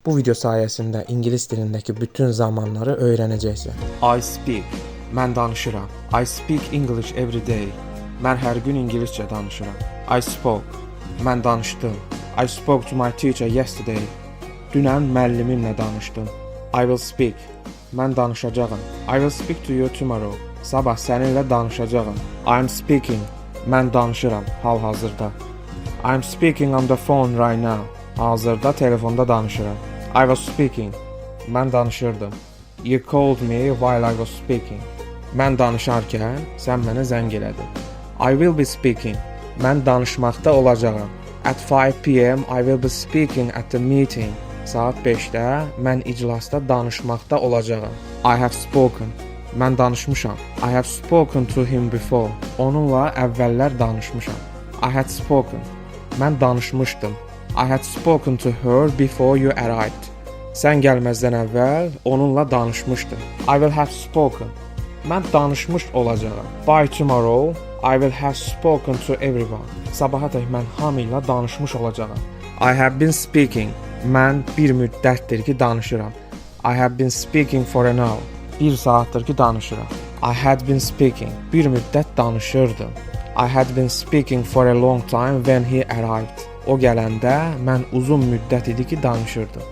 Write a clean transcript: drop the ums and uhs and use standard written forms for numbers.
Bu video sayəsində ingilis dilindəki bütün zamanları öyrənəcəksən. I speak. Mən danışıram. I speak English every day. Mən hər gün ingiliscə danışıram. I spoke. Mən danışdım. I spoke to my teacher yesterday. Dünən müəllimimlə danışdım. I will speak. Mən danışacağam. I will speak to you tomorrow. Sabah səninlə danışacağam. I'm speaking. Mən danışıram hal-hazırda. I'm speaking on the phone right now. Hazırda telefonda danışıram. I was speaking. Mən danışırdım. You called me while I was speaking. Mən danışarkən sən mənə zəng elədin. I will be speaking. Mən danışmaqda olacağam. At 5 p.m. I will be speaking at the meeting. Saat 5-də mən iclasda danışmaqda olacağam. I have spoken. Mən danışmışam. I have spoken to him before. Onunla əvvəllər danışmışam. I had spoken. Mən danışmışdım. I had spoken to her before you arrived. Sən gəlməzdən əvvəl onunla danışmışdım. I will have spoken. Mən danışmış olacağam. By tomorrow, I will have spoken to everyone. Sabahadək mən hamı ilə danışmış olacağam. I have been speaking. Mən bir müddətdir ki danışıram. I have been speaking for an hour. Bir saatdir ki danışıram. I had been speaking. Bir müddət danışırdım. I had been speaking for a long time when he arrived. O gələndə mən uzun müddət idi ki danışırdım.